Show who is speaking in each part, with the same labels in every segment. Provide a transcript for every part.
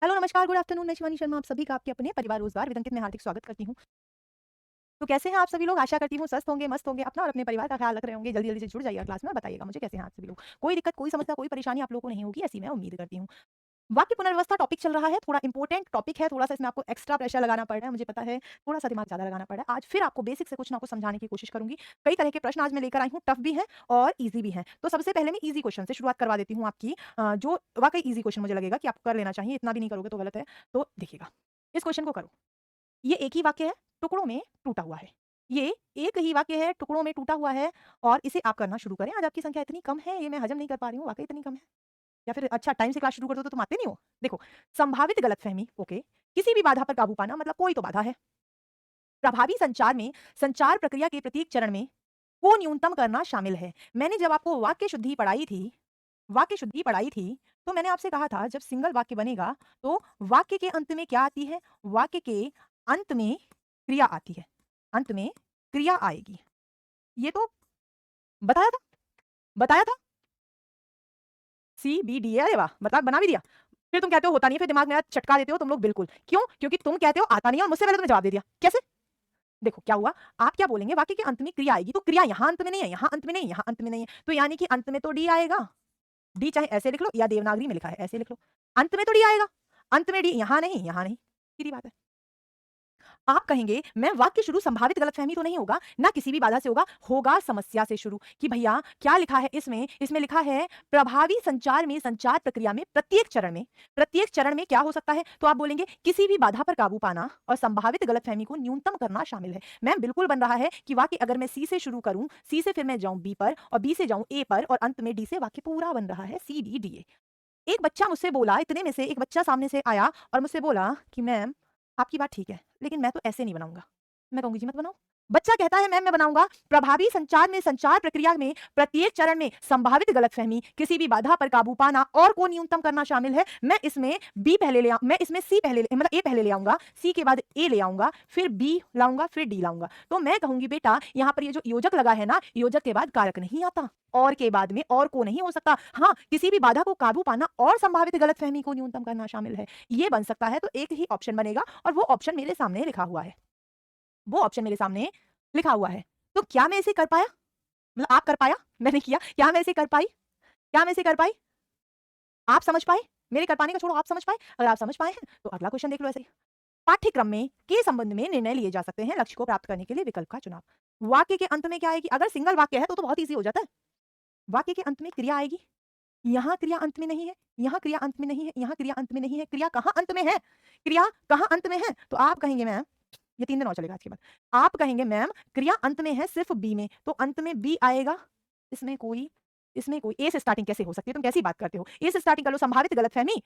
Speaker 1: Hello, नमस्कार, good afternoon. मैं शिवानी शर्मा आप सभी का आपके अपने परिवार रोजगार विद अंकित में हार्दिक स्वागत करती हूँ। तो कैसे हैं आप सभी लोग? आशा करती हूँ स्वस्थ होंगे, मस्त होंगे, अपना और अपने परिवार का ख्याल रख रहे होंगे। जल्दी-जल्दी से जुड़ जाइएगा क्लास में और बताइएगा मुझे कैसे हैं आप सभी लोग। कोई दिक्कत, कोई समस्या, कोई परेशानी आप लोगों को नहीं होगी, ऐसी मैं उम्मीद करती हूँ। वाक्य पुनर्व्यवस्था टॉपिक चल रहा है, थोड़ा इंपॉर्टेंट टॉपिक है, थोड़ा-सा इसमें आपको एक्स्ट्रा प्रेशर लगाना पड़ रहा है, मुझे पता है, थोड़ा-सा दिमाग ज़्यादा लगाना पड़ रहा है। आज फिर आपको बेसिक से कुछ ना कुछ समझाने की कोशिश करूँगी। कई तरह के प्रश्न आज मैं लेकर आई हूँ, टफ भी हैं और ईज़ी भी हैं। तो सबसे पहले मैं ईज़ी क्वेश्चन से शुरुआत करवा देती हूँ आपकी जो वाक़ई ईज़ी क्वेश्चन मुझे लगेगा कि आपको कर लेना चाहिए, इतना भी नहीं करोगे तो गलत है। तो देखिएगा, इस क्वेश्चन को करो। ये एक ही वाक्य है, टुकड़ों में टूटा हुआ है। ये एक ही वाक्य है, टुकड़ों में टूटा हुआ है और इसे आप करना शुरू करें। आज आपकी संख्या इतनी कम है, ये मैं हज़म नहीं कर पा रही हूँ, वाक़ई इतनी कम है। या फिर अच्छा टाइम से क्लास शुरू कर दो तो तुम आते नहीं हो? देखो, संभावित गलतफ़हमी, ओके, किसी भी बाधा पर काबू पाना मतलब कोई तो बाधा है। प्रभावी संचार में संचार प्रक्रिया के प्रत्येक चरण में को न्यूनतम करना शामिल है। मैंने जब आपको वाक्य शुद्धि पढ़ाई थी, तो मैंने आपसे कहा था जब सिंगल वाक्य बनेगा, तो वाक्य के अंत में क्या आती है? वाक्य के अंत में क्रिया आती है। अंत में क्रिया आएगी। ये तो बताया था, बताया था। CBD अरे वाह! बता बना भी दिया। फिर तुम कहते हो होता नहीं है, फिर दिमाग मेरा चटका देते हो तुम लोग बिल्कुल। क्यों? क्योंकि तुम कहते हो आता नहीं है और मुझसे पहले तुमने जवाब दे दिया। कैसे? देखो क्या हुआ, आप क्या बोलेंगे वाक्य के अंत में क्रिया आएगी, तो क्रिया यहाँ अंत में नहीं है, यहाँ अंत में नहीं है, यहाँ अंत में नहीं है, तो यानी कि अंत में तो डी आएगा। डी चाहे ऐसे लिख लो या देवनागरी में लिखा है, ऐसे लिख लो। अंत में तो डी आएगा। अंत में डी यहाँ नहीं, यहाँ नहीं। सीधी बात है। आप कहेंगे मैं वाक्य शुरू संभावित गलतफहमी तो नहीं होगा, ना किसी भी बाधा से होगा, होगा समस्या से शुरू कि भैया क्या लिखा है इसमें? इसमें लिखा है प्रभावी संचार में संचार प्रक्रिया में प्रत्येक चरण में क्या हो सकता है? तो आप बोलेंगे किसी भी बाधा पर काबू पाना और संभावित गलतफहमी को न्यूनतम करना शामिल है। मैम बिल्कुल बन रहा है कि वाक्य अगर मैं सी से शुरू करूं, सी से फिर मैं जाऊं बी पर और बी से जाऊं ए पर और अंत में डी से वाक्य पूरा बन रहा है सी डी डी ए। एक बच्चा मुझसे बोला, इतने में से एक बच्चा सामने से आया और मुझसे बोला कि मैम आपकी बात ठीक है, लेकिन मैं तो ऐसे नहीं बनाऊँगा। मैं कहूँगी जी मत बनाओ। बच्चा कहता है मैम मैं बनाऊँगा। प्रभावी संचार में संचार प्रक्रिया में प्रत्येक चरण में संभावित गलतफ़हमी, किसी भी बाधा पर काबू पाना और को न्यूनतम करना शामिल है। मैं इसमें सी पहले ले मतलब ए पहले ले आऊँगा, सी के बाद ए ले आऊँगा, फिर बी लाऊँगा, फिर डी लाऊँगा। तो मैं कहूँगी बेटा यहाँ पर ये जो योजक लगा है ना, योजक के बाद कारक नहीं आता। और के बाद में और को नहीं हो सकता। हाँ, किसी भी बाधा को काबू पाना और संभावित गलतफ़हमी को न्यूनतम करना शामिल है। ये बन सकता है तो एक ही ऑप्शन बनेगा और वो ऑप्शन मेरे सामने लिखा हुआ है। वो ऑप्शन मेरे सामने लिखा हुआ है। तो क्या मैं इसे कर पाया? मतलब आप कर पाया? मैंने किया। क्या मैं इसे कर पाई? क्या मैं इसे कर पाई? आप समझ पाए? मेरे कर पाने का छोड़ो आप समझ पाए? अगर आप समझ पाए हैं तो अगला क्वेश्चन देख लो ऐसे ही। पाठ्यक्रम में के संबंध में निर्णय लिए जा सकते हैं लक्ष्य को प्राप्त करने के लिए विकल्प का चुनाव। वाक्य के अंत में क्या आएगी? अगर सिंगल वाक्य है तो बहुत ईज़ी हो जाता है। वाक्य के अंत में क्रिया आएगी। यहाँ क्रिया अंत में नहीं है, यहाँ क्रिया अंत में नहीं है, यहाँ क्रिया अंत में नहीं है, क्रिया कहाँ अंत में है? क्रिया कहाँ अंत में है? तो आप कहेंगे मैम ये 3 दिन और चलेगा आज के बाद। आप कहेंगे मैम क्रिया अंत में है सिर्फ़ बी में, तो अंत में बी आएगा। इसमें कोई ए से स्टार्टिंग कैसे हो सकती है? तुम कैसी बात करते हो? ए से स्टार्टिंग कर लो संभावित गलतफ़हमी,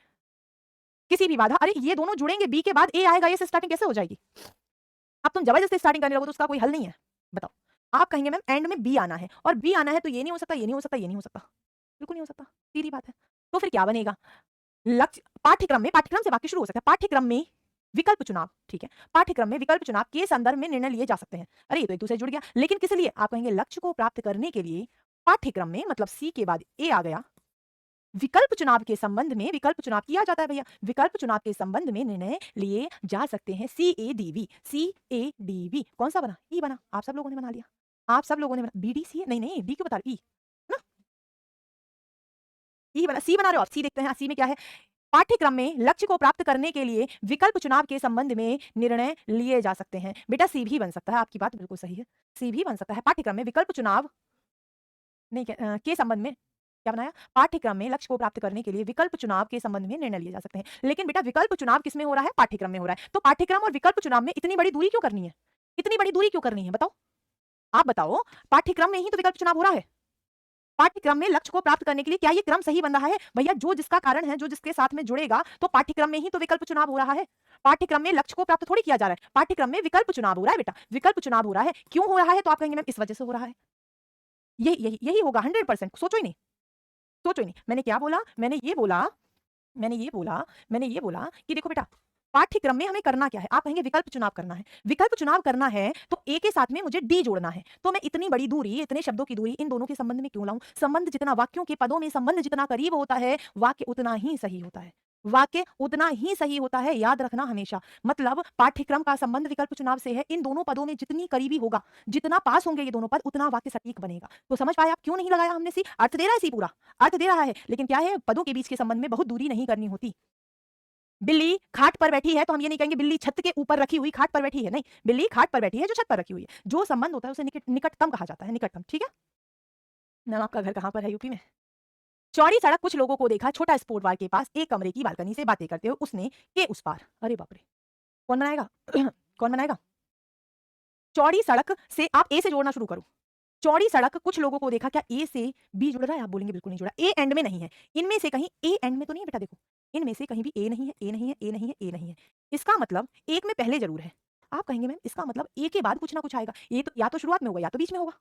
Speaker 1: किसी भी बाधा अरे ये दोनों जुड़ेंगे, बी के बाद ए आएगा, ए से स्टार्टिंग कैसे हो जाएगी? अब तुम ज़बरदस्ती स्टार्टिंग करने लगो तो उसका कोई हल नहीं है। बताओ। आप कहेंगे मैम एंड में बी आना है और बी आना है तो ये नहीं हो सकता, ये नहीं हो सकता, ये नहीं हो सकता। बिल्कुल नहीं हो सकता, सीधी बात है। तो फिर क्या बनेगा? पाठ्यक्रम से वाक्य शुरू हो सकता है। पाठ्यक्रम में विकल्प चुनाव, ठीक है। पाठ्यक्रम में विकल्प चुनाव के संदर्भ में निर्णय लिए जा सकते हैं। अरे ये तो एक दूसरे से जुड़ गया, लेकिन किस लिए? आप कहेंगे लक्ष्य को प्राप्त करने के लिए पाठ्यक्रम में मतलब सी के बाद ए आ गया। विकल्प चुनाव किया जाता है भैया। विकल्प चुनाव के संबंध में निर्णय लिए जा सकते हैं। CADV कौन सा बना? ई बना। आप सब लोगों ने बना लिया। आप सब लोगों ने बना BDC है? नहीं, नहीं, डी क्यों बता रहे? ई, है ना? ई बना, सी बना रहे हो आप। सी देखते हैं, सी में क्या है? पाठ्यक्रम में लक्ष्य को प्राप्त करने के लिए विकल्प चुनाव के संबंध में निर्णय लिए जा सकते हैं। बेटा सी भी बन सकता है, आपकी बात बिल्कुल सही है। सी भी बन सकता है। पाठ्यक्रम में विकल्प चुनाव नहीं के संबंध में क्या बनाया? पाठ्यक्रम में लक्ष्य को प्राप्त करने के लिए विकल्प चुनाव के संबंध में निर्णय लिए जा सकते हैं। लेकिन बेटा विकल्प चुनाव किसमें हो रहा है? पाठ्यक्रम में हो रहा है। तो पाठ्यक्रम और विकल्प चुनाव में इतनी बड़ी दूरी क्यों करनी है? इतनी बड़ी दूरी क्यों करनी है? बताओ। आप बताओ, पाठ्यक्रम में ही तो विकल्प चुनाव हो रहा है। पाठ्यक्रम में लक्ष्य को प्राप्त करने के लिए क्या ये क्रम सही बन रहा है? भैया जो जिसका कारण है, जो जिसके साथ में जुड़ेगा, तो पाठ्यक्रम में ही तो विकल्प चुनाव हो रहा है। पाठ्यक्रम में लक्ष्य को प्राप्त थोड़ी किया जा रहा है। पाठ्यक्रम में विकल्प चुनाव हो रहा है बेटा, विकल्प चुनाव हो रहा है। क्यों हो रहा है? तो आप कहेंगे मैम इस वजह से हो रहा है। यही होगा 100%, सोचो ही नहीं, सोचो ही नहीं। मैंने ये बोला कि देखो बेटा, पाठ्यक्रम में हमें करना क्या है? आप कहेंगे विकल्प चुनाव करना है। विकल्प चुनाव करना है तो ए के साथ में मुझे डी जोड़ना है। तो मैं इतनी बड़ी दूरी, इतने शब्दों की दूरी इन दोनों के संबंध में क्यों लाऊं? संबंध जितना वाक्यों के पदों में संबंध जितना करीब होता है, वाक्य उतना ही सही होता है। वाक्य उतना ही सही होता है, याद रखना हमेशा। मतलब पाठ्यक्रम का संबंध विकल्प चुनाव से है, इन दोनों पदों में जितनी करीबी होगा, जितना पास होंगे ये दोनों पद, उतना वाक्य सटीक बनेगा। तो समझ पाए आप क्यों नहीं लगाया हमने सी? अर्थ दे रहा है सी, पूरा अर्थ दे रहा है, लेकिन क्या है, पदों के बीच के संबंध में बहुत दूरी नहीं करनी होती। बिल्ली खाट पर बैठी है तो हम ये नहीं कहेंगे बिल्ली छत के ऊपर रखी हुई खाट पर बैठी है, नहीं, बिल्ली खाट पर बैठी है जो छत पर रखी हुई है। जो संबंध होता है उसे निकटतम कहा जाता है, निकटतम। ठीक है। मैम आपका घर कहाँ पर है? यूपी में। चौड़ी सड़क कुछ लोगों को देखा, छोटा स्पोर्ट बार के पास एक कमरे की बालकनी से बातें करते हुए उसने के उस पार। अरे बाप रे, कौन बनाएगा? कौन बनाएगा? चौड़ी सड़क से आप ए से जोड़ना शुरू करो। चौड़ी सड़क कुछ लोगों को देखा, क्या ए से बी जुड़ रहा है? आप बोलेंगे बिल्कुल नहीं जुड़ा, ए एंड में नहीं है। इनमें से कहीं ए एंड में तो नहीं है बेटा, देखो इनमें से कहीं भी ए नहीं है, ए नहीं है, ए नहीं है, ए नहीं है। इसका मतलब एक में पहले जरूर है। आप कहेंगे मैम इसका मतलब ए के बाद कुछ ना कुछ आएगा, ये तो या तो शुरुआत में होगा या तो बीच में होगा,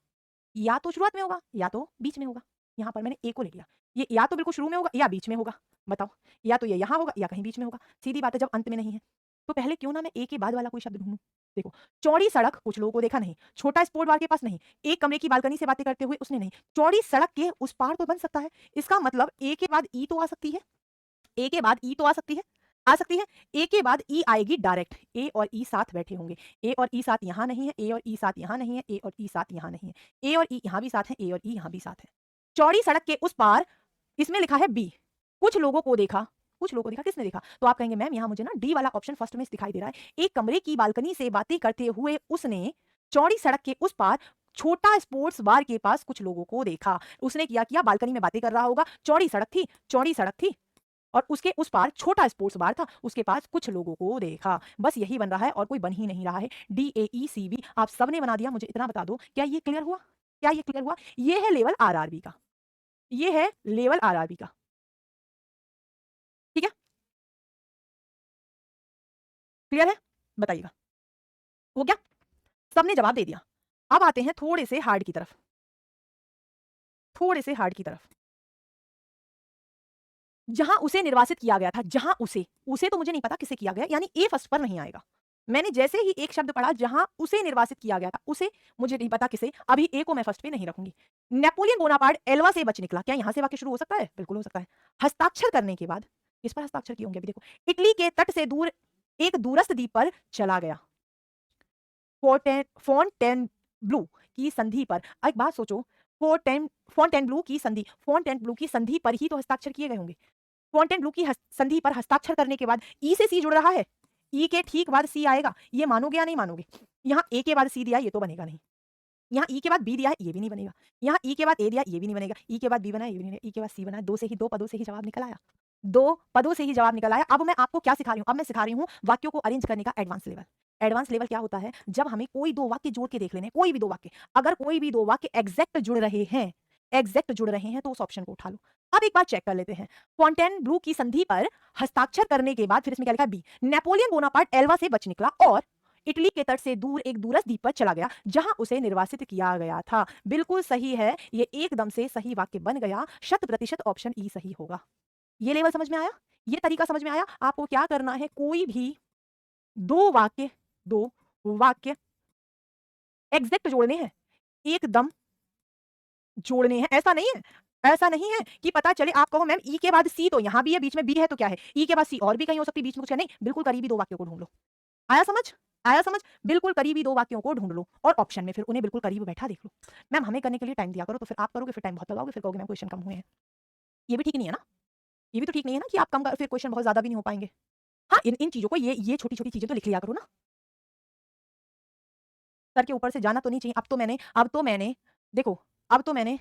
Speaker 1: या तो शुरुआत में होगा या तो बीच में होगा। यहाँ पर मैंने ए को ले लिया, ये या तो बिल्कुल शुरू में होगा या बीच में होगा। बताओ, या तो ये यहाँ होगा या कहीं बीच में होगा। सीधी बात है, जब अंत में नहीं है तो पहले क्यों ना मैं ए के बाद वाला कोई शब्द ढूंढूं। देखो, चौड़ी सड़क कुछ लोगों को देखा नहीं, छोटा स्पोर्ट बार के पास नहीं, एक कमरे की बालकनी से बातें करते हुए उसने नहीं, चौड़ी सड़क के उस पार तो बन सकता है। इसका मतलब ए के बाद ई तो आ सकती है, ए के बाद ई तो आ सकती है, आ सकती है। ए के बाद ई आएगी डायरेक्ट, ए और ई साथ बैठे होंगे। ए और ई साथ यहाँ नहीं है, ए और ई साथ यहाँ नहीं है, ए और ई साथ यहाँ नहीं है, ए और ई यहाँ भी साथ है, ए और ई यहाँ भी साथ है। चौड़ी सड़क के उस पार, इसमें लिखा है बी, कुछ लोगों को देखा। कुछ लोगों को देखा, किसने देखा? तो आप कहेंगे मैम यहाँ मुझे ना डी वाला ऑप्शन फर्स्ट में दिखाई दे रहा है, एक कमरे की बालकनी से बातें करते हुए उसने चौड़ी सड़क के उस पार छोटा स्पोर्ट्स बार के पास कुछ लोगों को देखा। उसने किया किया बालकनी में बातें कर रहा होगा, चौड़ी सड़क थी, चौड़ी सड़क थी और उसके उस पार छोटा स्पोर्ट्स बार था, उसके पास कुछ लोगों को देखा। बस यही बन रहा है और कोई बन ही नहीं रहा है। D A E C B आप सबने बना दिया। मुझे इतना बता दो, क्या ये क्लियर हुआ? क्या ये क्लियर हुआ? ये है लेवल आरआरबी का, ये है लेवल आरआरबी का। ठीक है, क्लियर है? बताइएगा, हो गया? सबने जवाब दे दिया। अब आते हैं थोड़े से हार्ड की तरफ, थोड़े से हार्ड की तरफ। जहां उसे निर्वासित किया गया था, जहां उसे उसे तो मुझे नहीं पता किसे किया गया, यानी ए फर्स्ट पर नहीं आएगा। मैंने जैसे ही एक शब्द पढ़ा जहां उसे निर्वासित किया गया था, उसे मुझे नहीं पता किसे, अभी ए को मैं फर्स्ट पे नहीं रखूंगी। नेपोलियन बोनापार्ट एल्वा से बच निकला, क्या यहां से वाक्य शुरू हो सकता है? बिल्कुल हो सकता है। हस्ताक्षर करने के बाद, किस पर हस्ताक्षर किए होंगे अभी देखो, इटली के तट से दूर एक दूरस्थ द्वीप पर चला गया। फोंटेनब्लू की संधि पर, एक बात सोचो, फोंटेनब्लू की संधि, फोंटेनब्लू की संधि पर ही तो हस्ताक्षर किए गए होंगे। फोंटेनब्लू की संधि पर हस्ताक्षर करने के बाद ई से सी जुड़ रहा है, ई के ठीक बाद सी आएगा, ये मानोगे या नहीं मानोगे? यहाँ ए के बाद सी दिया, ये तो बनेगा नहीं। यहाँ ई के बाद बी दिया है, ये भी नहीं बनेगा। यहाँ ई के बाद ए दिया, ये भी नहीं बनेगा। ई के बाद बी बना, ये भी नहीं बनेगा। ई के बाद सी बना, दो पदों से ही जवाब निकल आया, दो पदों से ही जवाब निकल आया। अब मैं आपको क्या सिखा रही हूँ? अब मैं सिखा रही हूँ वाक्यों को अरेंज करने का एडवांस लेवल। एडवांस लेवल क्या होता है? जब हमें कोई दो वाक्य जोड़ के देख लेने, कोई भी दो वाक्य, अगर कोई भी दो वाक्य एग्जैक्ट जुड़ रहे हैं, एग्जैक्ट जुड़ रहे हैं तो उस ऑप्शन को उठा लो। अब एक बार चेक कर लेते हैं। फोंटेनब्लू की संधि पर हस्ताक्षर करने के बाद फिर इसमें क्या लिखा है? बी, नेपोलियन बोनापार्ट एल्वा से बच निकला और इटली के तट से दूर एक दूरस्थ द्वीप पर चला गया जहां उसे निर्वासित किया गया था। बिल्कुल सही है, ये एकदम से सही वाक्य बन गया। 100% ऑप्शन ई सही होगा। ये लेवल समझ में आया? ये तरीका समझ में आया? आपको क्या करना है, कोई भी दो वाक्य एग्जैक्ट जोड़ने हैं, एकदम जोड़ने हैं। ऐसा नहीं है, ऐसा नहीं है कि पता चले आप कहो मैम ई के बाद सी तो यहाँ भी है, बीच में बी है तो क्या है, ई के बाद सी और भी कहीं हो सकती है, बीच में कुछ है नहीं। बिल्कुल करीबी दो वाक्यों को ढूंढ लो। आया समझ? आया समझ? बिल्कुल करीबी दो वाक्यों को ढूंढ लो और ऑप्शन में फिर उन्हें बिल्कुल करीब बैठा देख लो। मैम हमें करने के लिए टाइम दिया करो, तो फिर आप करोगे, फिर टाइम बहुत लगाओगे, फिर कहोगे मैम क्वेश्चन कम हुए हैं। ये भी ठीक नहीं है ना, ये भी तो ठीक नहीं है ना कि आप कम फिर क्वेश्चन बहुत ज्यादा भी नहीं हो पाएंगे। हाँ, इन इन चीजों को, ये छोटी छोटी चीजें तो लिख लिया करो ना। सर के ऊपर से जाना तो नहीं चाहिए। अब तो मैंने देखो, अब तो मैंने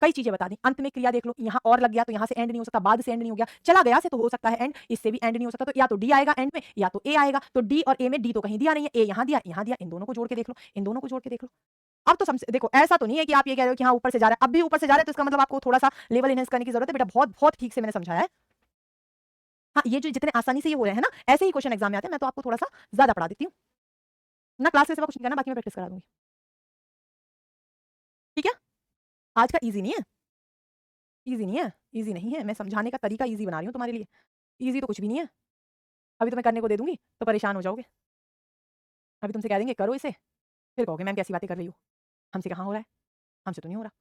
Speaker 1: कई चीजें बता दी। अंत में क्रिया देख लो, यहाँ और लग गया तो यहाँ से एंड नहीं हो सकता, बाद से एंड नहीं हो गया, चला गया से तो हो सकता है एंड, इससे भी एंड नहीं हो सकता, तो या तो डी आएगा एंड में या तो ए आएगा। तो डी और ए में डी तो कहीं दिया नहीं है, ए यहाँ दिया, यहाँ दिया, इन दोनों को जोड़ के देख लो, इन दोनों को जोड़ के देख लो। अब तो समझ देखो, ऐसा तो नहीं है कि आप ये कह रहे हो कि हाँ ऊपर से जा रहा है, अब भी ऊपर से जा रहा है, तो इसका मतलब आपको थोड़ा सा लेवल इनहेंस करने की जरूरत है बेटा। बहुत बहुत ठीक से मैंने समझाया है। हाँ, ये जो जितने आसानी से ये हो रहे हैं ना, ऐसे ही क्वेश्चन एग्जाम में आते हैं। मैं तो आपको थोड़ा सा ज्यादा पढ़ा देती हूँ ना, क्लास के सिवा कुछ नहीं करना, बाकी मैं प्रैक्टिस करा दूंगी। ठीक है, आज का इजी नहीं है, इजी नहीं है, इजी नहीं है। मैं समझाने का तरीका इजी बना रही हूँ तुम्हारे लिए, इजी तो कुछ भी नहीं है। अभी तो मैं करने को दे दूंगी तो परेशान हो जाओगे। अभी तुमसे कह देंगे करो इसे, फिर कहोगे मैम कैसी बातें कर रही हो, हमसे कहाँ हो रहा है, हमसे तो नहीं हो रहा।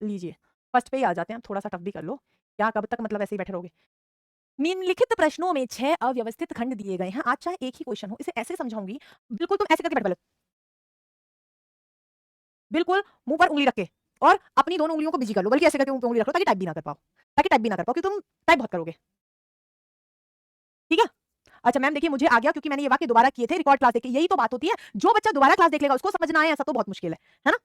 Speaker 1: लीजिए, फर्स्ट पे ही आ जाते हैं, थोड़ा सा टफ भी कर लो। क्या कब तक मतलब ऐसे ही बैठे रहोगे? निम्नलिखित प्रश्नों में 6 अव्यवस्थित खंड दिए गए हैं। आज चाहे एक ही क्वेश्चन हो, इसे ऐसे समझाऊंगी, बिल्कुल तुम ऐसे करके बैठ, बिल्कुल मुंह पर उंगली रख के, और अपनी दोनों उंगलियों को बिजी कर लो, बल्कि ऐसे करके मुंह पे उंगली रख लो ताकि टाइप भी ना कर पाओ, ताकि टाइप भी ना कर पाओ, क्योंकि तुम टाइप बहुत करोगे। ठीक है? अच्छा मैम देखिए, मुझे आ गया क्योंकि मैंने ये वाक्य दोबारा किए थे रिकॉर्ड क्लास देख के। यही तो बात होती है, जो बच्चा दोबारा क्लास देख लेगा उसको समझना है, ऐसा तो बहुत मुश्किल है ना?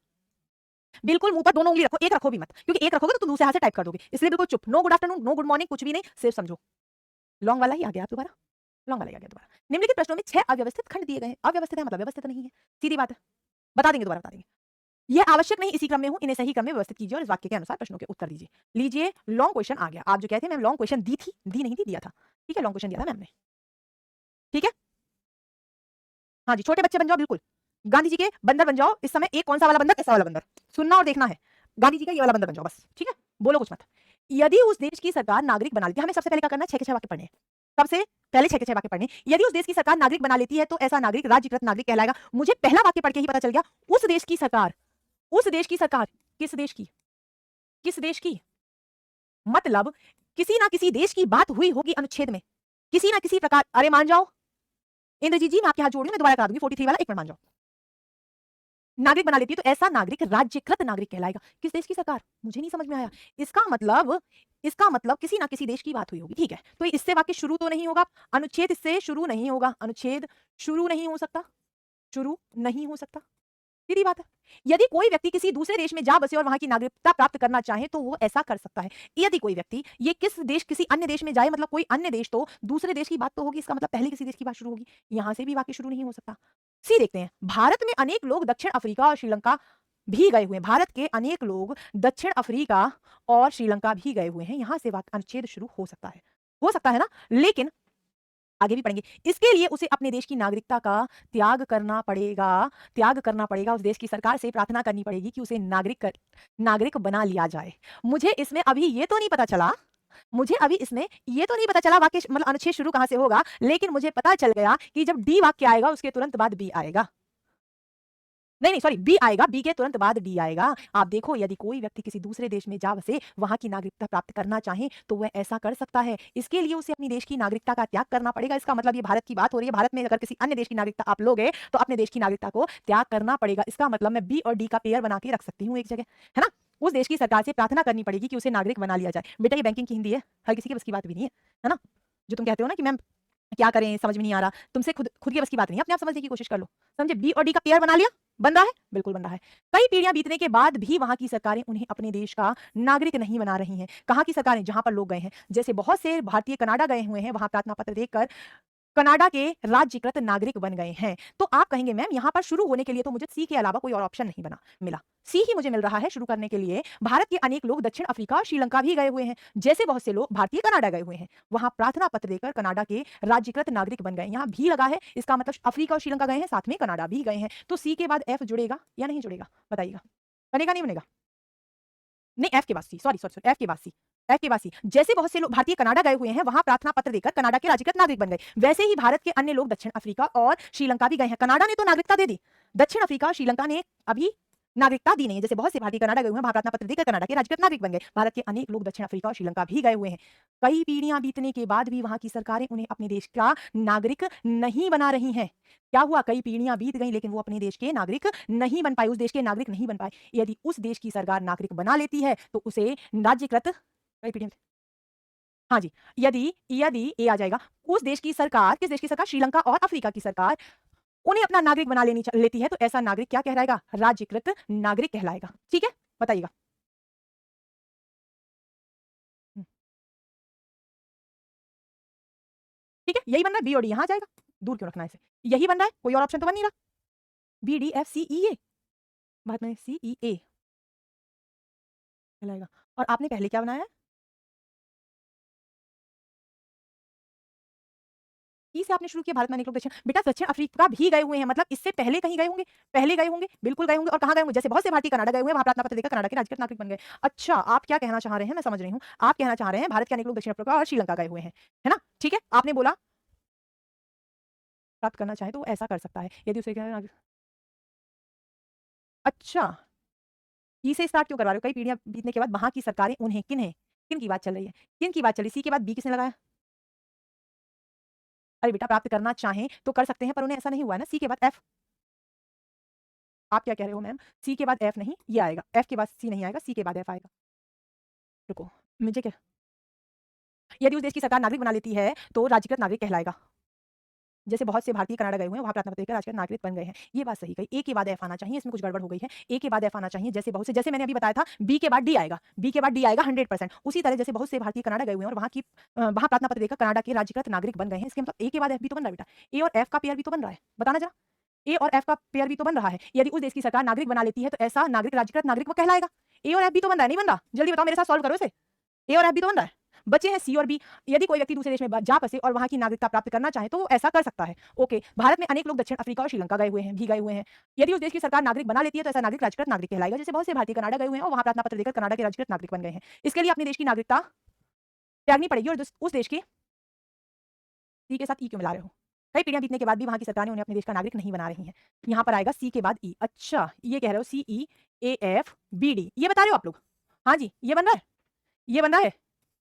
Speaker 1: बिल्कुल मुंह पर दोनों उंगली रखो, एक रखो भी मत, क्योंकि एक रखोगे तो तुम दूसरे हाथ से टाइप कर दोगे, इसलिए बिल्कुल चुप। No good afternoon, no good morning, कुछ भी नहीं, सिर्फ समझो। लॉन्ग वाला ही आ गया आप दोबारा, लॉन्ग वाला ही आ गया दोबारा। निम्नलिखित प्रश्नों में 6 अव्यवस्थित खंड दिए गए हैं। अव्यवस्थित है मतलब व्यवस्थित नहीं है, सीधी बात है। बता देंगे, दोबारा बता देंगे। यह आवश्यक नहीं इसी क्रम में हो, इन्हें सही क्रम में व्यवस्थित कीजिए और इस वाक्य के अनुसार प्रश्नों के उत्तर दीजिए। लीजिए लॉन्ग क्वेश्चन आ गया। आप जो कहते हैं मैम लॉन्ग क्वेश्चन दी थी, दी नहीं थी, दिया था। ठीक है, लॉन्ग क्वेश्चन दिया था मैम ने। ठीक है, हाँ जी, छोटे बच्चे बन जाओ बिल्कुल। गांधी जी के बंदर बन जाओ इस समय। एक कौन सा वाला बंदर, ऐसा वाला बंदर सुनना और देखना है। गांधी जी का ये वाला बंदर बन जाओ बस, ठीक है, बोलो कुछ मत। यदि उस देश की सरकार नागरिक बना लेती है, हमें सबसे पहले क्या करना है, 6 के 6 वाक्य पढ़ने हैं। सबसे पहले 6 के 6 वाक्य पढ़ने। यदि उस देश की सरकार नागरिक बना लेती है तो ऐसा नागरिक राज्यकृत नागरिक कहलाएगा। मुझे पहला वाक्य पढ़ के ही पता चल गया, उस देश की सरकार, उस देश की सरकार, किस देश की, किस देश की, मतलब किसी ना किसी देश की बात हुई होगी अनुच्छेद में, किसी ना किसी प्रकार। अरे मान जाओ इंद्रजीत जी, मैं आपके हाथ जोड़ रही हूं, मैं दोबारा करा दूंगी 43 वाला, एक मिनट मान जाओ। नागरिक बना लेती है तो ऐसा नागरिक राज्यकृत नागरिक कहलाएगा। किस देश की सरकार, मुझे नहीं समझ में आया। इसका मतलब, इसका मतलब किसी ना किसी देश की बात हुई होगी, ठीक है। तो इससे वाक्य शुरू तो नहीं होगा, अनुच्छेद इससे शुरू नहीं होगा, अनुच्छेद शुरू नहीं हो सकता, शुरू नहीं हो सकता, सीधी बात है। यदि कोई व्यक्ति किसी दूसरे देश में जा बसे और वहां की नागरिकता प्राप्त करना चाहे तो वो ऐसा कर सकता है। यदि कोई व्यक्ति, ये किस देश, किसी अन्य देश में जाए, मतलब कोई अन्य देश, तो दूसरे देश की बात तो होगी, इसका मतलब पहले किसी देश की बात शुरू होगी। यहां से भी वाक्य शुरू नहीं हो सकता। सी देखते हैं, भारत में अनेक लोग दक्षिण अफ्रीका और श्रीलंका भी गए हुए हैं। भारत के अनेक लोग दक्षिण अफ्रीका और श्रीलंका भी गए हुए हैं, यहां से वाक्य अनुच्छेद शुरू हो सकता है ना। लेकिन आगे भी पढ़ेंगे, इसके लिए उसे अपने देश की नागरिकता का त्याग करना पड़ेगा, त्याग करना पड़ेगा। उस देश की सरकार से प्रार्थना करनी पड़ेगी कि उसे नागरिक बना लिया जाए। मुझे इसमें अभी ये तो नहीं पता चला, मुझे अभी इसमें ये तो नहीं पता चला वाक्य मतलब अनुच्छेद शुरू कहां से होगा, लेकिन मुझे पता चल गया कि जब डी वाक्य आएगा उसके तुरंत बाद बी आएगा। नहीं नहीं सॉरी, बी आएगा, बी के तुरंत बाद डी आएगा। आप देखो, यदि कोई व्यक्ति किसी दूसरे देश में जा बसे, वहां की नागरिकता प्राप्त करना चाहे तो वह ऐसा कर सकता है। इसके लिए उसे अपनी देश की नागरिकता का त्याग करना पड़ेगा। इसका मतलब ये भारत की बात हो रही है, भारत में अगर किसी अन्य देश की नागरिकता आप लोगे तो अपने देश की नागरिकता को त्याग करना पड़ेगा। इसका मतलब मैं बी और डी का पेयर बना के रख सकती हूँ एक जगह, है ना। उस देश की सरकार से प्रार्थना करनी पड़ेगी कि उसे नागरिक बना लिया जाए। बेटा ये बैंकिंग की हिंदी है, हर किसी के बस की बात भी नहीं है ना। जो तुम कहते हो ना कि मैम क्या करें समझ में नहीं आ रहा, तुमसे खुद खुद के बस की बात नहीं है, अपने आप समझने की कोशिश कर लो। समझे, बी और डी का पेयर बना लिया, बन रहा है, बिल्कुल बन रहा है। कई पीढ़ियां बीतने के बाद भी वहां की सरकारें उन्हें अपने देश का नागरिक नहीं बना रही हैं। कहां की सरकारें, जहां पर लोग गए हैं, जैसे बहुत से भारतीय कनाडा गए हुए हैं, वहां प्रार्थना पत्र देकर कनाडा के राज्यकृत नागरिक बन गए हैं। तो आप कहेंगे मैम यहाँ पर शुरू होने के लिए तो मुझे सी के अलावा कोई और ऑप्शन नहीं बना मिला, सी ही मुझे मिल रहा है शुरू करने के लिए। भारत के अनेक लोग दक्षिण अफ्रीका और श्रीलंका भी गए हुए हैं, जैसे बहुत से लोग भारतीय कनाडा गए हुए हैं, वहां प्रार्थना पत्र देकर कनाडा के राज्यकृत नागरिक बन गए। यहाँ भी लगा है, इसका मतलब अफ्रीका और श्रीलंका गए हैं, साथ में कनाडा भी गए हैं। तो सी के बाद एफ जुड़ेगा या नहीं जुड़ेगा, बताइएगा, बनेगा नहीं बनेगा। नहीं एफ के बाद सी, सॉरी सॉरी सॉरी, एफ के बाद सी, एफ के बाद सी। जैसे बहुत से लोग भारतीय कनाडा गए हुए हैं, वहां प्रार्थना पत्र देकर कनाडा के राज्यकृत नागरिक बन गए, वैसे ही भारत के अन्य लोग दक्षिण अफ्रीका और श्रीलंका भी गए हैं। कनाडा ने तो नागरिकता दे दी, दक्षिण अफ्रीका और श्रीलंका ने अभी नागरिकता दी नहीं है। जैसे बहुत से भारतीय कनाडा गए हुए हैं, वहां प्रार्थना पत्र देकर कनाडा के राज्यकृत नागरिक बन गए। भारत के अनेक लोग दक्षिण अफ्रीका और श्रीलंका भी गए हुए हैं। कई पीढ़ियां बीतने के बाद भी वहां की सरकारें उन्हें अपने देश का नागरिक नहीं बना रही हैं। क्या हुआ, कई पीढ़ियां बीत गई लेकिन वो अपने देश के नागरिक नहीं बन पाए, उस देश के नागरिक नहीं बन पाए। यदि उस देश की सरकार नागरिक बना लेती है तो उसे राज्यकृत, कई पीढ़ियां, हाँ जी, यदि यदि ए आ जाएगा, उस देश की सरकार, किस देश की सरकार, श्रीलंका और अफ्रीका की सरकार उन्हें अपना नागरिक बना लेती है तो ऐसा नागरिक क्या कहलाएगा, राज्यकृत नागरिक कहलाएगा। ठीक है, बताइएगा। हम्म, ठीक है, यही बन रहा है, बी और डी यहां आ जाएगा, दूर क्यों रखना है इसे, यही बन रहा है, कोई और ऑप्शन तो बन नहीं रहा। बी डी एफ सी ई ए, बाद में सी ई ए कहलाएगा। और आपने पहले क्या बनाया है, ई से आपने शुरू किया, भारत में अनेक लोग दक्षिण, बेटा दक्षिण अफ्रीका भी गए हुए हैं, मतलब इससे पहले कहीं गए होंगे, पहले गए होंगे, बिल्कुल गए होंगे। और कहां गए होंगे, जैसे बहुत से भारतीय कनाडा गए हुए हैं, वहां प्रार्थना पत्र देकर कनाडा के राज्यकृत नागरिक बन गए। अच्छा, आप क्या कहना चाह रहे हैं, मैं समझ रही हूँ। आप कहना चाह रहे हैं भारत के अनेक लोग दक्षिण अफ्रीका और श्रीलंका गए हुए हैं, है ना। ठीक है, आपने बोला प्राप्त करना चाहे तो वो ऐसा कर सकता है यदि उसे अच्छा, ई से स्टार्ट क्यों करवा रहे हो, कई पीढ़ियां बीतने के बाद वहां की सरकारें उन्हें, किन्हें, किन की बात चल रही है? किन की बात चल रही है? सी के बाद बी किसने लगाया? अरे बेटा, प्राप्त करना चाहें तो कर सकते हैं, पर उन्हें ऐसा नहीं हुआ है ना। सी के बाद एफ। आप क्या कह रहे हो मैम? सी के बाद एफ नहीं, ये आएगा। एफ के बाद सी नहीं आएगा, सी के बाद एफ आएगा। रुको, मुझे क्या, यदि उस देश की सरकार नागरिक बना लेती है तो राज्यकृत नागरिक कहलाएगा। जैसे बहुत से भारतीय कनाडा गए हुए हैं, वहां प्रार्थना पत्र देकर राज्यकृत नागरिक बन गए हैं। ये बात सही कही। ए के बाद एफ आना चाहिए, इसमें कुछ गड़बड़ हो गई है। ए के बाद एफ आना चाहिए। जैसे बहुत से, जैसे मैंने अभी बताया था, बी के बाद डी आएगा। बी के बाद डी आएगा 100%। उसी तरह जैसे बहुत से भारतीय कनाडा गए हुए हैं और वहां की वहां प्रार्थना पत्र देकर कनाडा के राज्यकृत नागरिक बन गए हैं, इसके मतलब ए के बाद एफ भी तो बन रहा है बेटा। ए और एफ का पेयर भी तो बन रहा है, बताना जरा। ए और एफ का पेयर भी तो बन रहा है। यदि उस देश की सरकार नागरिक बना लेती है तो ऐसा नागरिक राज्यकृत नागरिक वो कहलाएगा। ए और एफ भी तो बन रहा है, नहीं बन रहा? जल्दी बताओ, मेरे साथ सॉल्व करो इसे। ए और एफ भी तो बन रहा है। बचे हैं सी और बी। यदि कोई व्यक्ति दूसरे देश में जा बसे और वहां की नागरिकता प्राप्त करना चाहे तो वो ऐसा कर सकता है। ओके, भारत में अनेक लोग दक्षिण अफ्रीका और श्रीलंका गए हुए हैं, भी गए हुए हैं। यदि उस देश की सरकार नागरिक बना लेती है तो ऐसा नागरिक राज्यकृत नागरिक कहलाएगा। जैसे बहुत से भारतीय कनाडा गए हुए हैं और वहां प्रार्थना पत्र देकर कनाडा के राज्यकृत नागरिक बन गए हैं। इसके लिए अपने देश की नागरिकता त्यागनी पड़ेगी और उस देश की सी के साथ ई क्यों मिला रहे हो? कई पीढ़ियां बीतने के बाद भी वहां की सरकार ने उन्हें अपने देश का नागरिक नहीं बना रही है। यहाँ पर आएगा सी के बाद ई। अच्छा, ये कह रहे हो सी ई ए एफ बी डी, ये बता रहे हो आप लोग? हाँ जी, ये बन रहा है, ये बन रहा है,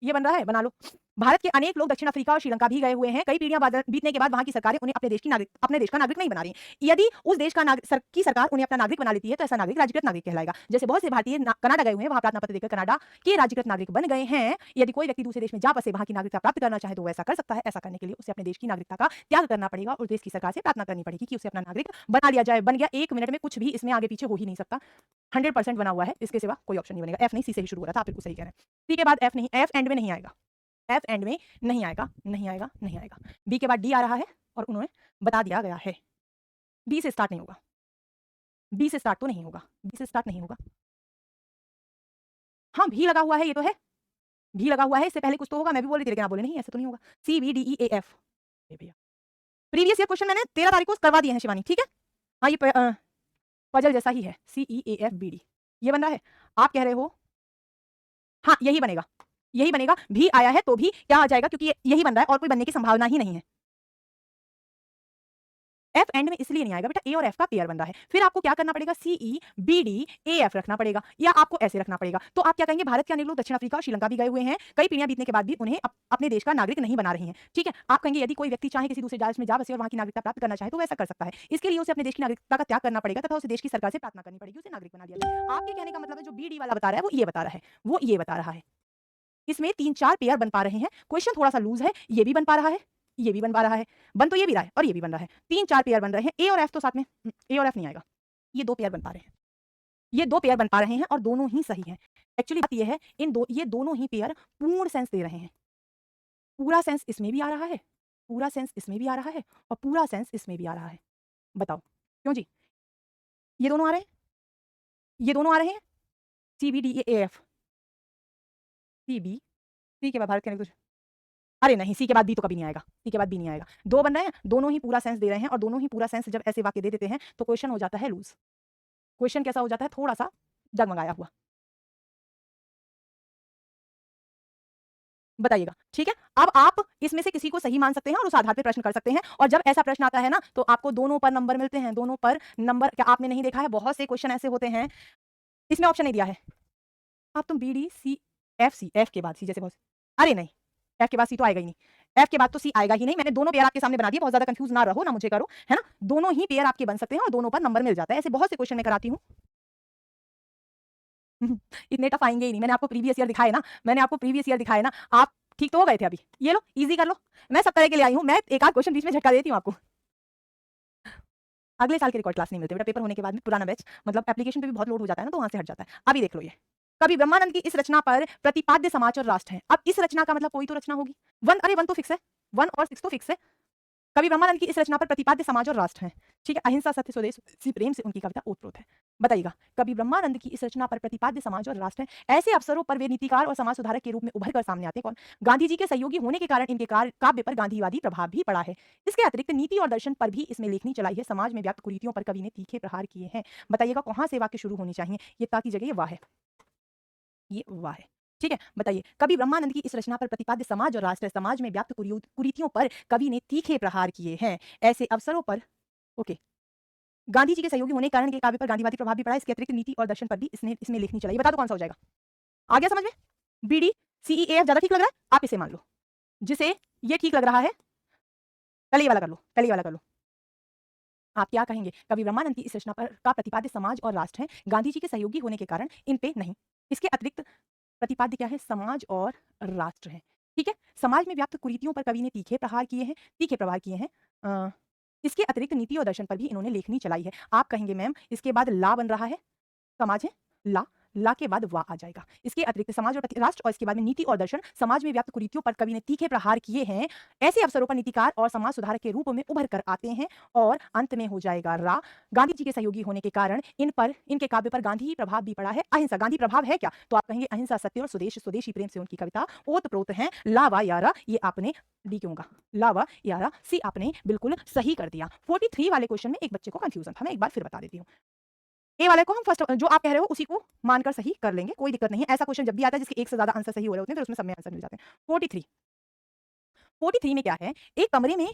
Speaker 1: ये बन रहा है, बना लो। भारत के अनेक लोग दक्षिण अफ्रीका और श्रीलंका भी गए हुए हैं। कई पीढ़ियां बीतने के बाद वहां की सरकारें उन्हें अपने देश का नागरिक नहीं बना रही हैं। यदि उस देश का की सरकार उन्हें अपना नागरिक बना लेती है तो ऐसा नागरिक राज्यकृत नागरिक कहलाएगा। जैसे बहुत से भारतीय कनाडा गए हुए हैं, वहां प्रार्थना पत्र देकर कनाडा के राज्यकृत नागरिक बन गए हैं। यदि कोई व्यक्ति दूसरे देश में जा बसे वहां की नागरिकता प्राप्त करना चाहे तो वो ऐसा कर सकता है। ऐसा करने के लिए उसे अपने देश की नागरिकता का त्याग करना पड़ेगा और देश की सरकार से प्रार्थना करनी पड़ेगी कि उसे अपना नागरिक बना लिया जाए। बन गया 1 मिनट में, कुछ भी इसमें आगे पीछे हो ही नहीं सकता। 100% बना हुआ है, इसके सिवा कोई ऑप्शन नहीं बनेगा। एफ नहीं, सी से ही शुरू हो रहा था, आप बिल्कुल सही कह रहे हैं। सी के बाद एफ नहीं, एफ एंड में नहीं आएगा। एफ एंड में नहीं आएगा, नहीं आएगा, नहीं आएगा। बी के बाद डी आ रहा है और उन्होंने बता दिया गया है। बी से स्टार्ट नहीं होगा, बी से स्टार्ट तो नहीं होगा, बी से स्टार्ट नहीं होगा। हाँ, भी लगा हुआ है, ये तो है, भी लगा हुआ है। इससे पहले कुछ तो होगा, मैं भी बोल रही थी लेकिन आप बोले नहीं, ऐसा तो नहीं होगा। C B D E A F. भैया, प्रीवियस ईयर क्वेश्चन मैंने 13 तारीख को करवा दिए हैं शिवानी, ठीक है। हाँ, ये पजल जैसा ही है। सी ई ए एफ बी डी, ये बन रहा है। आप कह रहे हो हाँ, यही बनेगा, यही बनेगा। भी आया है तो भी क्या आ जाएगा, क्योंकि यही बन रहा है और कोई बनने की संभावना ही नहीं है। एफ एंड में इसलिए नहीं आएगा बेटा, ए और एफ का पेयर बन रहा है। फिर आपको क्या करना पड़ेगा, C E B D A F रखना पड़ेगा, या आपको ऐसे रखना पड़ेगा। तो आप क्या कहेंगे, भारत के अनेक लोग दक्षिण अफ्रीका और श्रीलंका भी गए हुए हैं। कई पीढ़ियां बीतने के बाद भी उन्हें अपने देश का नागरिक नहीं बना रही हैं, ठीक है। आप कहेंगे यदि कोई व्यक्ति चाहे किसी दूसरे देश में जा बसे और वहां की नागरिकता प्राप्त करना चाहे तो वैसा कर सकता है। इसके लिए उसे अपने देश की नागरिकता का त्याग करना पड़ेगा तथा उसे देश की सरकार से प्रार्थना करनी पड़ेगी, उसे नागरिक बना दिया जाए। आपके कहने का मतलब है जो बी डी वाला बता रहा है वो ये बता रहा है, वो ये बता रहा है। इसमें 3-4 पेयर बन पा रहे हैं। क्वेश्चन थोड़ा सा लूज है, ये भी बन पा रहा है, ये भी बन पा रहा है, बन तो ये भी रहा है और ये भी बन रहा है। 3-4 पेयर बन रहे हैं। ए और एफ तो साथ में, ए और एफ नहीं आएगा। ये 2 पेयर बन पा रहे हैं, ये 2 पेयर बन पा रहे हैं और दोनों ही सही हैं। एक्चुअली बात ये है, ये दोनों ही पेयर पूर्ण सेंस दे रहे हैं। पूरा सेंस इसमें भी आ रहा है, पूरा सेंस इसमें भी आ रहा है और पूरा सेंस इसमें भी आ रहा है। बताओ क्यों जी? ये दोनों आ रहे हैं, ये दोनों आ रहे हैं। C B D A F, C B, C के बाद भारत के कुछ, अरे नहीं, सी के बाद बी तो कभी नहीं आएगा, सी के बाद बी नहीं आएगा। 2 बन रहे हैं, दोनों ही पूरा सेंस दे रहे हैं और दोनों ही पूरा सेंस जब ऐसे वाक्य दे देते हैं तो क्वेश्चन हो जाता है लूज। क्वेश्चन कैसा हो जाता है, थोड़ा सा जगमगाया हुआ। बताइएगा, ठीक है। अब आप इसमें से किसी को सही मान सकते हैं और उस आधार पे प्रश्न कर सकते हैं। और जब ऐसा प्रश्न आता है ना तो आपको दोनों पर नंबर मिलते हैं, दोनों पर नंबर। क्या आपने नहीं देखा है, बहुत से क्वेश्चन ऐसे होते हैं, इसमें ऑप्शन नहीं दिया है। अब तुम बी डी सी, एफ के बाद सी, जैसे बहुत, अरे नहीं, एफ के बाद सी तो आएगा ही नहीं, एफ के बाद तो सी आएगा ही नहीं। मैंने दोनों पेयर आपके सामने बना दिए, बहुत ज्यादा कंफ्यूज ना रहो, ना मुझे करो, है ना। दोनों ही पेयर आपके बन सकते हैं और दोनों पर नंबर मिल जाता है। ऐसे बहुत से क्वेश्चन मैं कराती हूँ। इतने टफ आएंगे ही नहीं। मैंने आपको प्रीवियस ईयर दिखाए ना, मैंने आपको प्रीवियस ईयर दिखाए ना, आप ठीक तो हो गए थे। अभी ये लो, इजी कर लो। मैं सब तरह के लिए आई हूँ, मैं एक आध क्वेश्चन बीच में झटका देती हूँ आपको। अगले साल के रिकॉर्ड क्लास नहीं मिलते बेटा, पेपर होने के बाद में पुराना बैच, मतलब एप्लीकेशन पे भी बहुत लोड हो जाता है ना, तो वहां से हट जाता है। अभी देख लो ये, कवि ब्रह्मानंद की इस रचना पर प्रतिपाद्य समाज और राष्ट्र है। अब इस रचना का मतलब कोई तो रचना होगी। 1, अरे 1 तो फिक्स है, 1 और 6 तो फिक्स है। कवि ब्रह्मानंद की इस रचना पर प्रतिपाद्य समाज और राष्ट्र है, ठीक है। अहिंसा, सत्य, स्वदेश, इसी प्रेम से उनकी कविता ओतप्रोत है। बताइएगा, कवि ब्रह्मानंद की इस रचना पर प्रतिपाद्य समाज और राष्ट्र है। ऐसे अवसरों पर वे नीतिकार और समाज सुधारक के रूप में उभर कर सामने आते। कौन? गांधी जी के सहयोगी होने के कारण इनके काव्य पर गांधीवादी प्रभाव भी पड़ा है। इसके अतिरिक्त नीति और दर्शन पर भी इसमें लेखनी चलाई है। समाज में व्याप्त कुरीतियों पर कवि ने तीखे प्रहार किए हैं। बताइएगा कहां से वाक्य शुरू होनी चाहिए। ये ता की जगह ये वाह है, ये वाह है, ठीक है। बताइए, कवि ब्रह्मानंद की इस रचना पर प्रतिपाद्य समाज और राष्ट्र, समाज में व्याप्त कुरीतियों पर कवि ने तीखे प्रहार किए हैं। ऐसे अवसरों पर, ओके, गांधी जी के सहयोगी होने के कारण के काव्य पर गांधीवादी प्रभाव भी पड़ा। इसके अतिरिक्त नीति और दर्शन पर भी इसमें लेखनी चलाई। बता दो कौन सा हो जाएगा। आ गया समझ में? बी डी CEAF ज्यादा ठीक लग रहा है, आप इसे मान लो। जिसे ये ठीक लग रहा है, पहले ये वाला कर लो, पहले ये वाला कर लो। आप क्या कहेंगे? कवि ब्रह्मानंद की इस रचना पर का प्रतिपाद्य समाज और राष्ट्र है, गांधी जी के सहयोगी होने के कारण इन पे नहीं। इसके अतिरिक्त प्रतिपाद्य क्या है? समाज और राष्ट्र है। ठीक है, समाज में व्याप्त कुरीतियों पर कवि ने तीखे प्रहार किए हैं, तीखे प्रहार किए हैं। इसके अतिरिक्त नीति और दर्शन पर भी इन्होंने लेखनी चलाई है। आप कहेंगे मैम इसके बाद ला बन रहा है, समाज है ला, ला के बाद वा आ जाएगा। इसके अतिरिक्त समाज और राष्ट्र और इसके बाद में नीति और दर्शन, समाज में व्याप्त कुरीतियों पर कवि ने तीखे प्रहार किए हैं। ऐसे अवसरों पर नीतिकार और समाज सुधारक के रूप में उभर कर आते हैं। और अंत में हो जाएगा रा। गांधी जी के सहयोगी होने के कारण इन पर, इनके काव्य पर गांधी प्रभाव भी पड़ा है। अहिंसा गांधी प्रभाव है क्या? तो आप कहेंगे अहिंसा, सत्य और स्वदेश, स्वदेशी प्रेम से उनकी कविता ओतप्रोत है। लावा यारा, ये आपने डी क्यों होगा? लावा यारा, सी आपने बिल्कुल सही कर दिया। 43 वाले क्वेश्चन में एक बच्चे को कंफ्यूजन था, मैं एक बार फिर बता देती हूँ। ए वाले को हम फर्स्ट जो आप कह रहे हो उसी को मानकर सही कर लेंगे, कोई दिक्कत नहीं है। ऐसा क्वेश्चन जब भी आता है जिसके एक से ज्यादा आंसर सही हो रहे होते हैं, फिर उसमें सब में आंसर मिल जाते हैं। 43 में क्या है? एक कमरे में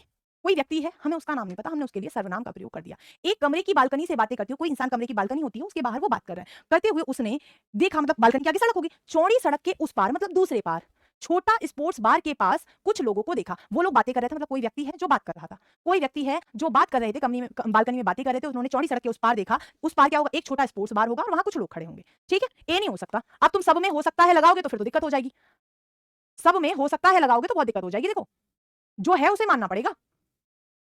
Speaker 1: कोई व्यक्ति है, हमें उसका नाम नहीं पता, हमने उसके लिए सर्वनाम का प्रयोग कर दिया। एक कमरे की बालकनी से बातें करते हो, कोई इंसान कमरे की बालकनी होती है, उसके बाहर वो बात कर रहा है, करते हुए उसने देखा, मतलब बालकनी के आगे सड़क होगी, चौड़ी सड़क के उस पार मतलब दूसरे पार छोटा स्पोर्ट्स बार के पास कुछ लोगों को देखा। वो लोग बातें कर रहे थे, मतलब कोई व्यक्ति है जो बात कर रहा था, कोई व्यक्ति है जो बात कर रहे थे, बालकनी में बातें कर रहे थे। उन्होंने चौड़ी सड़क के उस पार देखा, उस पार क्या होगा? एक छोटा स्पोर्ट्स बार होगा और वहां कुछ लोग खड़े होंगे। ठीक है, ए नहीं हो सकता। अब तुम सब में हो सकता है लगाओगे तो फिर तो दिक्कत हो जाएगी, सब में हो सकता है लगाओगे तो बहुत दिक्कत हो जाएगी। देखो जो है उसे मानना पड़ेगा।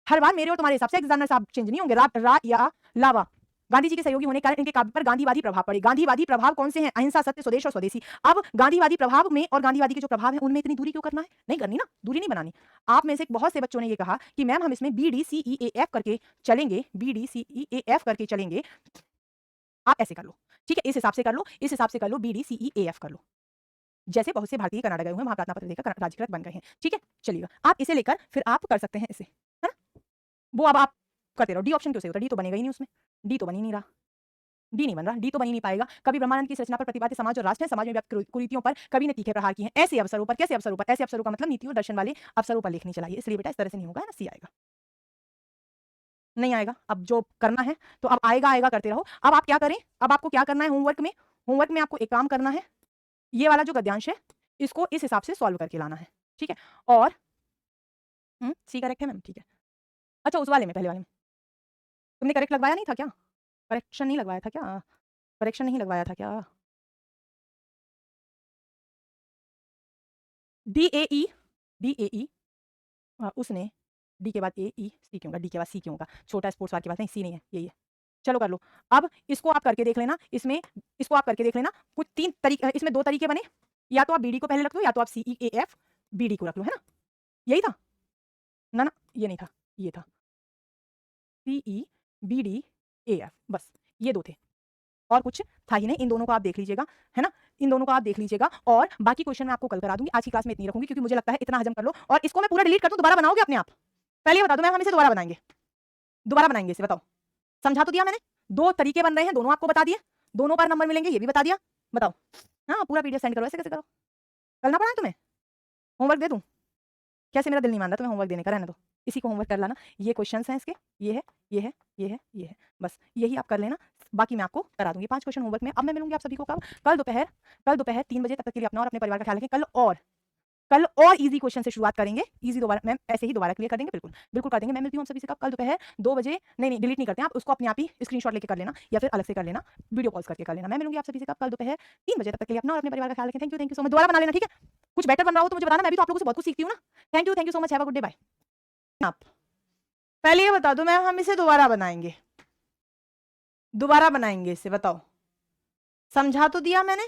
Speaker 1: हर बार मेरे और तुम्हारे हिसाब से एग्जामिनर साहब चेंज नहीं होंगे। रा या लावा, गांधी जी के सहयोगी होने के कारण इनके काव्य पर गांधीवादी प्रभाव पड़े। गांधीवादी प्रभाव कौन से हैं? अहिंसा, सत्य, स्वदेश और स्वदेशी। अब गांधीवादी प्रभाव में और गांधीवादी के जो प्रभाव है उनमें इतनी दूरी क्यों करना है? नहीं करनी ना, दूरी नहीं बनानी। आप में से बहुत से बच्चों ने ये कहा कि मैम हम इसमें BDCEAF करके चलेंगे, BDCEAF करके चलेंगे। आप ऐसे कर लो, ठीक है, इस हिसाब से कर लो, इस हिसाब से कर लो, BDCEAF कर लो। जैसे बहुत से भारतीय कनाडा गए हुए, वहां प्रार्थना पत्र देकर राजकृत बन गए हैं। ठीक है, चलिएगा, आप इसे लेकर फिर आप कर सकते हैं इसे, है ना? वो अब आप करते रहो। डी ऑप्शन क्यों से होता है? डी तो बनेगा ही नहीं उसमें, डी तो बन ही नहीं रहा, डी नहीं बन रहा, डी तो बन ही नहीं पाएगा। कवि ब्रह्मानंद की इस रचना पर प्रतिपाद्य समाज और राष्ट्र है, समाज में व्याप्त कुरीतियों पर कवि ने तीखे प्रहार किए हैं। ऐसे अवसरों पर, कैसे अवसरों पर? ऐसे अवसरों का मतलब नीति और दर्शन वाले अवसरों पर लेखनी चाहिए। इसलिए बेटा इस तरह से नहीं होगा, है ना, सी आएगा, नहीं आएगा। अब जो करना है तो अब आएगा आएगा करते रहो। अब आप क्या करें? अब आपको क्या करना है? होमवर्क में आपको एक काम करना है, ये वाला जो गद्यांश है इसको इस हिसाब से सॉल्व करके लाना है। ठीक है, और सी करेक्ट है मैम, ठीक है। अच्छा, उस वाले में, पहले वाले में तुमने करेक्ट लगवाया नहीं था क्या? करेक्शन नहीं लगवाया था क्या? करेक्शन नहीं लगवाया था क्या? DAE उसने डी के बाद AE, सी क्यों होगा? डी के बाद सी क्यों होगा? छोटा स्पोर्ट्स बार के बाद नहीं, सी नहीं है, यही है। चलो कर लो। अब इसको आप करके देख लेना, इसमें इसको आप करके देख लेना। कुछ 3 तरीके, इसमें 2 तरीके बने, या तो आप BD को पहले रख दो, या तो आप CEAF BD को रख लो, है ना? यही था ना? ना, ये नहीं था, ये था CEBDAF, बस ये 2 थे, और कुछ था ही नहीं। इन दोनों को आप देख लीजिएगा, है ना, इन दोनों को आप देख लीजिएगा। और बाकी क्वेश्चन मैं आपको कल करा दूंगी, आज की क्लास में इतनी रखूंगी, क्योंकि मुझे लगता है इतना हजम कर लो। और इसको मैं पूरा डिलीट कर दूं, दोबारा बनाओगे अपने आप? पहले ये बता दो मैम, हम इसे दोबारा बनाएंगे, दोबारा बनाएंगे इसे, बताओ। समझा तो दिया मैंने, 2 तरीके बन रहे हैं, दोनों आपको बता दिए, दोनों पर नंबर मिलेंगे, ये भी बता दिया। बताओ, हाँ पूरा PDF सेंड करो। ऐसे कैसे करो? करना पड़ा है तुम्हें? होमवर्क दे दूं? कैसे मेरा दिल नहीं मान रहा तुम्हें होमवर्क देने का, रहने दो, इसी को होमवर्क कर लाना। ये क्वेश्चंस हैं इसके, ये है, ये है, ये है, ये है, बस यही आप कर लेना, बाकी मैं आपको करा दूंगी 5 क्वेश्चन होमवर्क में। अब मैं मिलूंगी आप सभी को कब? कल दोपहर 3 बजे। तब तक के लिए अपना और अपने परिवार का ख्याल रखें। कल और इजी क्वेश्चन से शुरुआत करेंगे, इजी दोबारा मैम ऐसे ही दोबारा क्लियर कर देंगे, बिल्कुल बिल्कुल कर देंगे। मैं मिलती हूँ आप सभी से कब? कल दोपहर 2 बजे। नहीं डिलीट नहीं करते हैं आप, उसको अपने आप ही स्क्रीनशॉट लेके कर लेना, या फिर अलग से कर लेना, वीडियो कॉल्स करके कर लेना। मैं मिलूंगी आप सभी से कब? कल दोपहर 3 बजे। तब तक के लिए अपना और अपने परिवार का ख्याल रखें। Thank you so much. दोबारा बना लेना, ठीक है? कुछ बेटर बन रहा हो तो मुझे बताना, मैं भी तो आप लोगों से बहुत कुछ सीखती हूँ ना। Thank you so much, have a good day, bye. आप पहले ये बता दो मैम, हम इसे दोबारा बनाएंगे, दोबारा बनाएंगे इसे, बताओ। समझा तो दिया मैंने,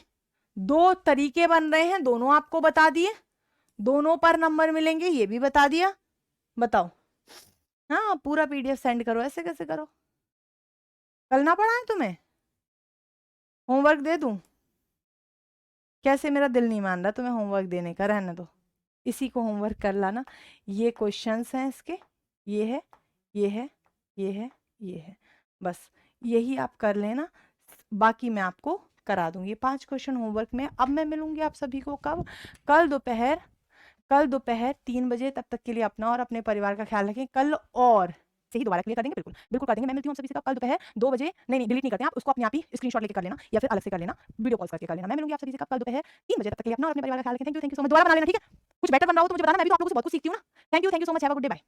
Speaker 1: 2 तरीके बन रहे हैं, दोनों आपको बता दिए, दोनों पर नंबर मिलेंगे, ये भी बता दिया। बताओ, हाँ पूरा PDF सेंड करो। ऐसे कैसे करो? करना पड़ा है तुम्हें? होमवर्क दे दूं? कैसे मेरा दिल नहीं मान रहा तुम्हें होमवर्क देने का, रहने दो, इसी को होमवर्क कर लाना। ये क्वेश्चंस हैं इसके, ये है, ये है, ये है, ये है, बस यही आप कर लेना, बाकी मैं आपको करा दूंगी 5 क्वेश्चन होमवर्क में। अब मैं मिलूंगी आप सभी को कब? कल दोपहर 3 बजे। तब तक के लिए अपना और अपने परिवार का ख्याल रखें। कल और से ही दोबारा क्लियर कर देंगे। बिल्कुल बिल्कुल कर देंगे। मैं मिलती हूँ आप सभी से कल दोपहर 2 बजे। नहीं डिलीट नहीं करते हैं आप, उसको अपने आप ही स्क्रीनशॉट लेके कर लेना या फिर अलग से कर लेना, वीडियो कॉल करके कर लेना। मैं मिलूंगी आप सभी से कल दोपहर 3 बजे। तब तक के लिए अपना और अपने परिवार का ख्याल रखें। Thank you so much. दोबारा बना लेना, ठीक है? कुछ बेटर बन रहा हो तो मुझे बताना, मैं भी तो आप लोगों से बहुत कुछ सीखती हूँ ना। Thank you so much. Have a good day, bye.